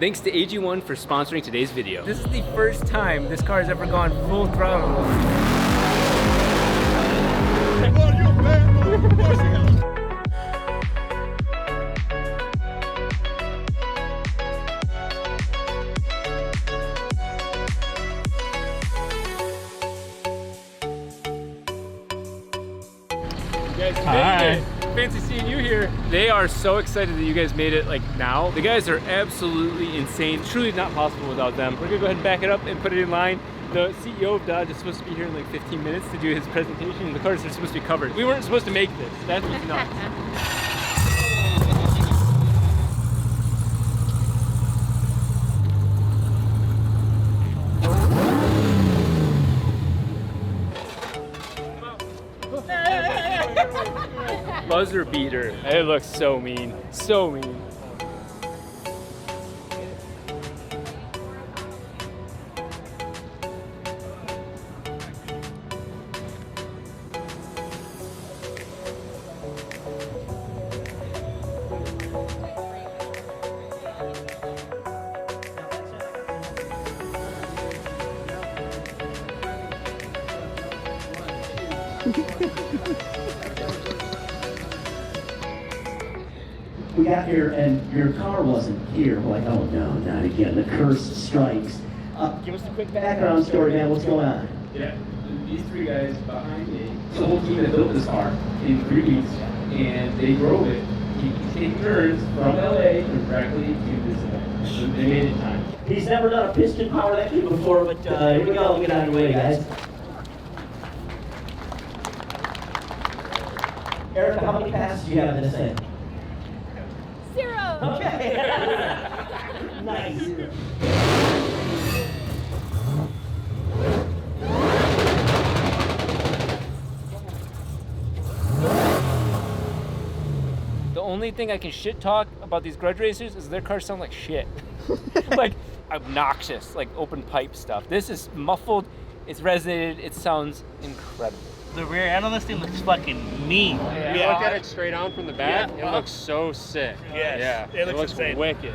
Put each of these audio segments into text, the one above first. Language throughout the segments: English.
Thanks to AG1 for sponsoring today's video. This is the first time this car has ever gone full throttle. You guys made it. Fancy seeing you here. They are so excited that you guys made it like now. The guys are absolutely insane. Truly not possible without them. We're gonna go ahead and back it up and put it in line. The CEO of Dodge is supposed to be here in like 15 minutes to do his presentation. The cars are supposed to be covered. We weren't supposed to make this. That's what's nuts. Buzzer beater. It looks so mean. So mean. We got here and your car wasn't here. We're like, oh no, not again. The curse strikes. Give us a quick background story, man. What's going on? Yeah, these three guys behind me, the whole team that built this car in 3 weeks, and they drove it, taking turns from LA directly to this event. So they made it in time. He's never done a piston powered engine before, but here we go. Get out of the way, guys. Erica, how many passes do you have in this thing? 0. Okay. Nice. The only thing I can shit talk about these grudge racers is their cars sound like shit. Like obnoxious, like open pipe stuff. This is muffled, it's resonated, it sounds incredible. The rear end on this thing looks fucking mean. If you look at it straight on from the back, it looks so sick. Yes, Yeah, it looks insane. wicked.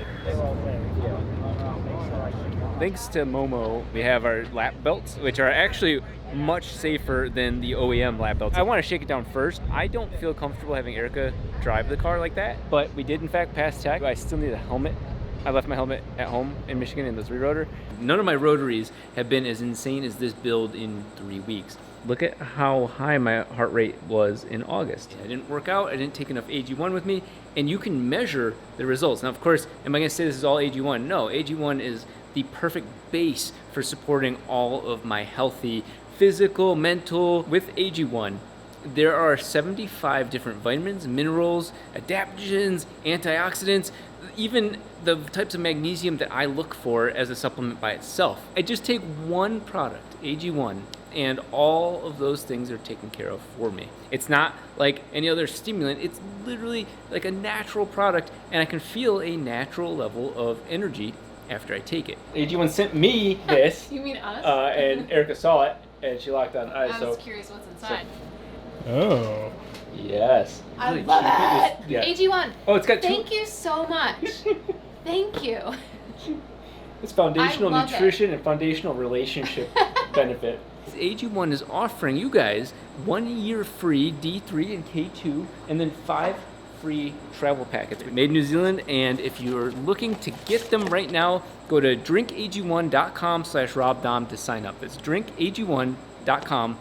Thanks to Momo, we have our lap belts, which are actually much safer than the OEM lap belts. I want to shake it down first. I don't feel comfortable having Erica drive the car like that, but we did in fact pass tech. I still need a helmet. I left my helmet at home in Michigan in the 3-rotor. None of my rotaries have been as insane as this build in 3 weeks. Look at how high my heart rate was in August. I didn't work out, I didn't take enough AG1 with me, and you can measure the results. Now, of course, am I gonna say this is all AG1? No, AG1 is the perfect base for supporting all of my healthy physical, mental. With AG1, there are 75 different vitamins, minerals, adaptogens, antioxidants, even the types of magnesium that I look for as a supplement by itself. I just take one product, AG1, and all of those things are taken care of for me. It's not like any other stimulant, it's literally like a natural product, and I can feel a natural level of energy after I take it. AG1 sent me this. You mean us? And Erica saw it, and she locked on eyes. I was curious what's inside. Oh. Yes. I Really love cheap. it! Yeah. AG1, Oh, it's got thank you so much. Thank you. It's foundational I love nutrition and foundational relationship benefit. AG1 is offering you guys 1 year free D3 and K2, and then 5 free travel packets made in New Zealand. And if you're looking to get them right now, go to drinkag1.com/RobDahm to sign up. It's drinkag1.com/RobDahm.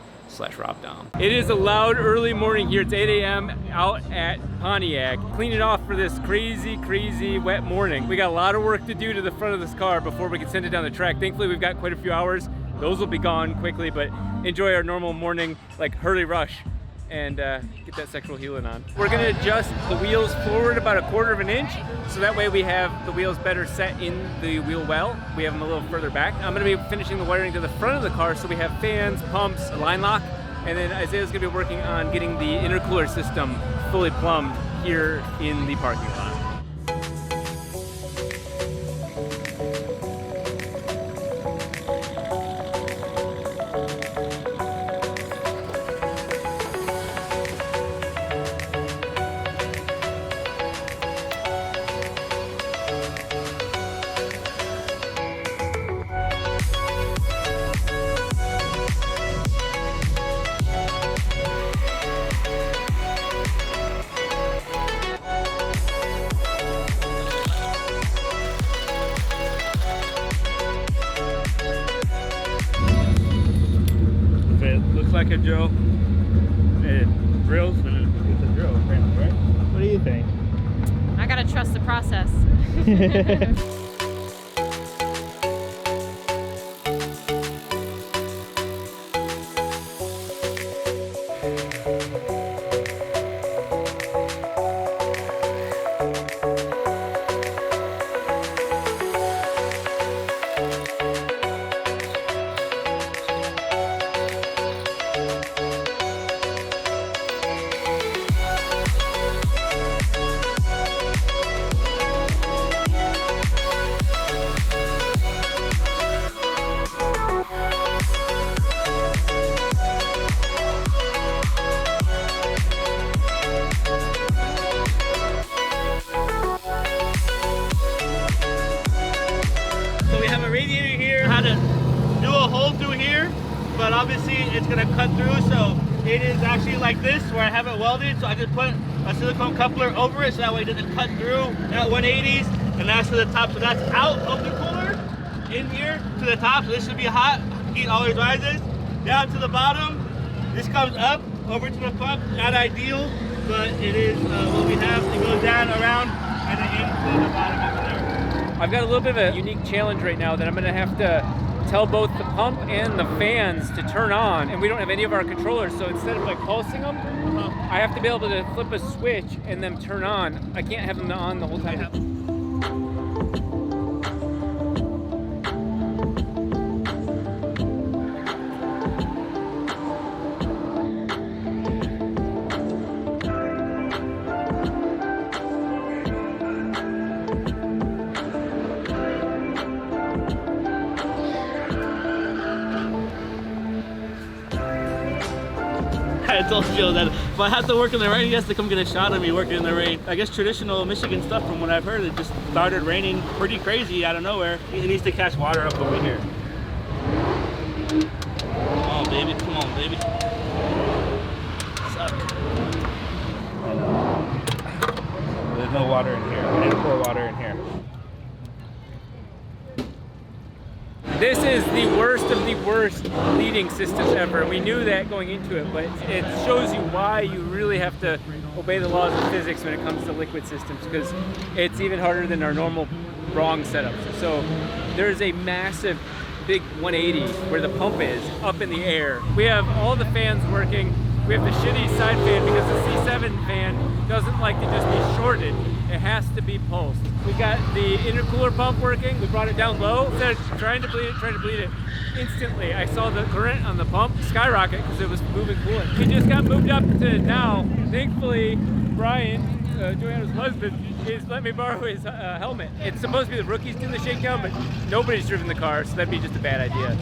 It is a loud early morning here. It's 8 a.m. out at Pontiac, cleaning off for this crazy, crazy wet morning. We got a lot of work to do to the front of this car before we can send it down the track. Thankfully, we've got quite a few hours. Those will be gone quickly, but enjoy our normal morning, like hurry rush, and get that sexual healing on. We're gonna adjust the wheels forward about 1/4 of an inch, so that way we have the wheels better set in the wheel well. We have them a little further back. I'm gonna be finishing the wiring to the front of the car, so we have fans, pumps, a line lock, and then Isaiah's gonna be working on getting the intercooler system fully plumbed here in the parking lot. Hellcat Joe. It drills and it's a drill, apparently, right? What do you think? I gotta trust the process. So we have a radiator here. How to do a hole through here, but obviously it's gonna cut through. So it is actually like this, where I have it welded. So I just put a silicone coupler over it, so that way it doesn't cut through at 180s. And that's to the top. So that's out of the cooler in here to the top. So this should be hot. Heat always rises down to the bottom. This comes up over to the pump. Not ideal, but it is what we have. It goes down around and then into the bottom over there. I've got a little bit of a unique challenge right now that I'm gonna have to tell both the pump and the fans to turn on, and we don't have any of our controllers, so instead of like pulsing them, I have to be able to flip a switch and them turn on. I can't have them on the whole time. I told Joe that if I have to work in the rain, he has to come get a shot of me working in the rain. I guess traditional Michigan stuff, from what I've heard, it just started raining pretty crazy out of nowhere. It needs to catch water up over here. Come on, baby. Come on, baby. Suck. There's no water in here. We didn't pour water in here. This is the worst of the worst leading systems ever. We knew that going into it, but it shows you why you really have to obey the laws of physics when it comes to liquid systems, because it's even harder than our normal wrong setups. So there's a massive big 180 where the pump is up in the air. We have all the fans working. We have the shitty side fan because the C7 fan doesn't like to just be shorted. It has to be pulsed. We got the intercooler pump working. We brought it down low. Instead of trying to bleed it, instantly I saw the current on the pump skyrocket because it was moving coolant. We just got moved up to now. Thankfully, Brian, Joanna's husband, is let me borrow his helmet. It's supposed to be the rookies doing the shakedown, but nobody's driven the car, so that'd be just a bad idea.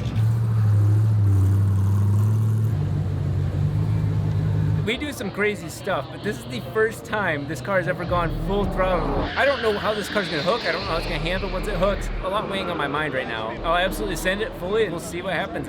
We do some crazy stuff, but this is the first time this car has ever gone full throttle. I don't know how this car's gonna hook. I don't know how it's gonna handle once it hooks. A lot weighing on my mind right now. I'll absolutely send it fully and we'll see what happens.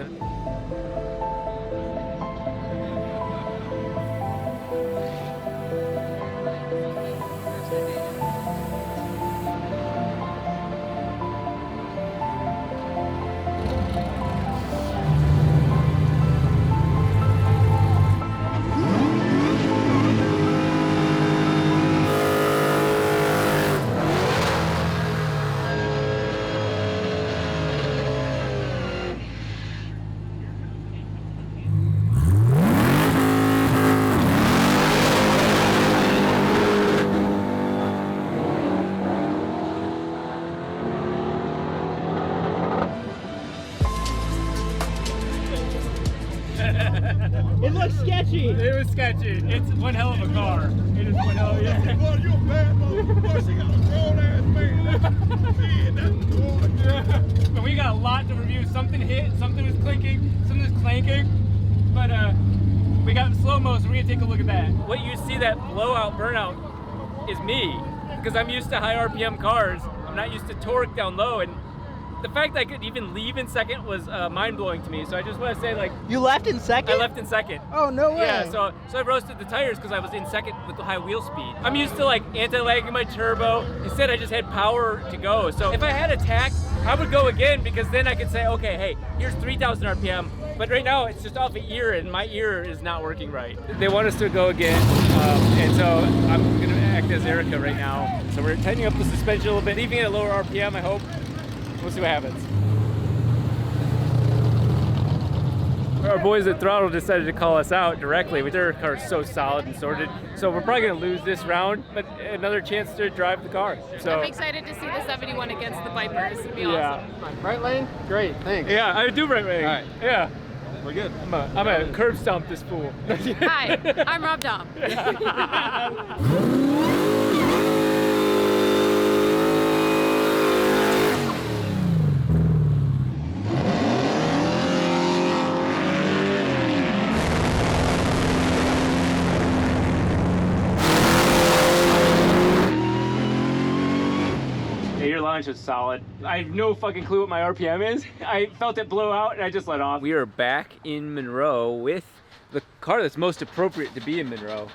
It looks sketchy. It was sketchy. It's one hell of a car. It is one hell of a car. Boy, you a bad motherfucker. She got a grown ass man. Shit, that's cool. But we got a lot to review. Something hit, something was clinking, something was clanking. But we got slow-mo, so we're gonna take a look at that. What you see, that blowout burnout, is me. Because I'm used to high RPM cars. I'm not used to torque down low, and the fact that I could even leave in second was mind-blowing to me. So I just want to say, like, You left in second? I left in second. Oh, no way. Yeah, so I roasted the tires because I was in second with the high wheel speed. I'm used to like anti-lagging my turbo. Instead, I just had power to go. So if I had a tack I would go again because then I could say, okay, hey, here's 3,000 RPM. But right now it's just off the ear and my ear is not working right. They want us to go again. And so I'm gonna act as Erica right now. So we're tightening up the suspension a little bit, leaving it at lower RPM, I hope. We'll see what happens. Our boys at Throttle decided to call us out directly. Their car is so solid and sorted. So we're probably gonna lose this round, but another chance to drive the car. So I'm excited to see the 71 against the Vipers. It'll be awesome. Right lane? Great, thanks. Yeah, I do right lane. All right. Yeah. We're good. I'm a curb stomp this fool. Hi, I'm Rob Dahm. Your launch was solid. I have no fucking clue what my RPM is. I felt it blow out and I just let off. We are back in Monroe with the car that's most appropriate to be in Monroe,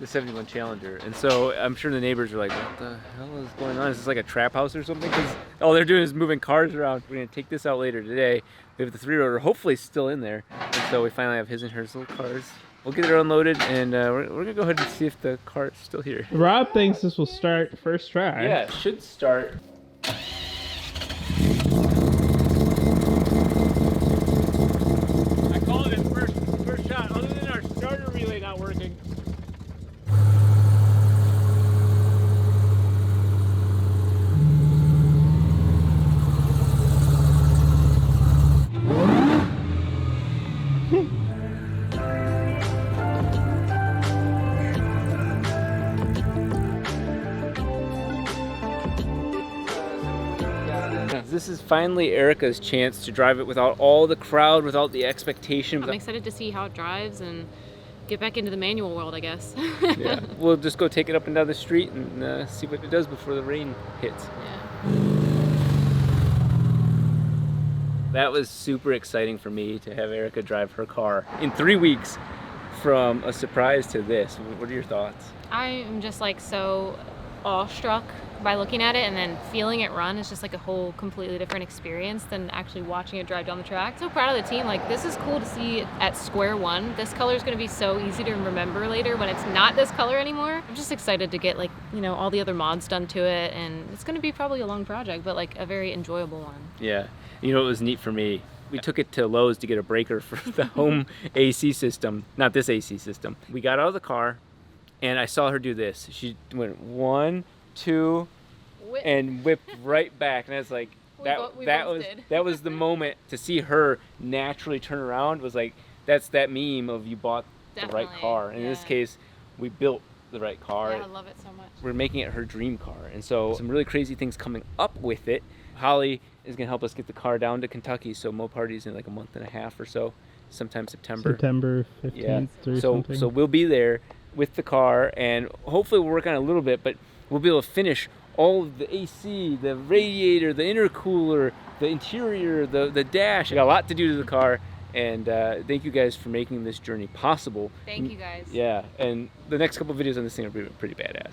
the 71 Challenger. And so I'm sure the neighbors are like, what the hell is going on? Is this like a trap house or something? Because all they're doing is moving cars around. We're gonna take this out later today. We have the 3-rotor hopefully still in there. And so we finally have his and hers little cars. We'll get it unloaded and we're gonna go ahead and see if the car is still here. Rob thinks this will start first try. Yeah, it should start. I called it first shot, other than our starter relay not working. This is finally Erica's chance to drive it without all the crowd, without the expectation. I'm excited to see how it drives and get back into the manual world, I guess. Yeah, we'll just go take it up and down the street and see what it does before the rain hits. Yeah. That was super exciting for me to have Erica drive her car in 3 weeks from a surprise to this. What are your thoughts? I am just like so awestruck by looking at it, and then feeling it run is just like a whole completely different experience than actually watching it drive down the track. So proud of the team. Like, this is cool to see at square one. This color is going to be so easy to remember later when it's not this color anymore. I'm just excited to get, like, you know, all the other mods done to it, and it's going to be probably a long project, but like a very enjoyable one. Yeah, you know, it was neat for me. We took it to Lowe's to get a breaker for the home AC system, not this AC system. We got out of the car and I saw her do this. She went 1, 2, Whip. and whipped right back, and I was like, that was the moment to see her naturally turn around. Was like, that's that meme of you bought the right Definitely, car. And in this yeah. case, we built the right car. Yeah, I love it so much. We're making it her dream car, and so some really crazy things coming up with it. Holly is gonna help us get the car down to Kentucky, so Mo Party's in like a month and a half or so, sometime September. September 15th Yeah. or So something. so we'll be there with the car, and hopefully we'll work on it a little bit, but we'll be able to finish all of the AC, the radiator, the intercooler, the interior, the dash. I got a lot to do to the car, and thank you guys for making this journey possible. Thank you guys. Yeah, and the next couple videos on this thing are pretty badass.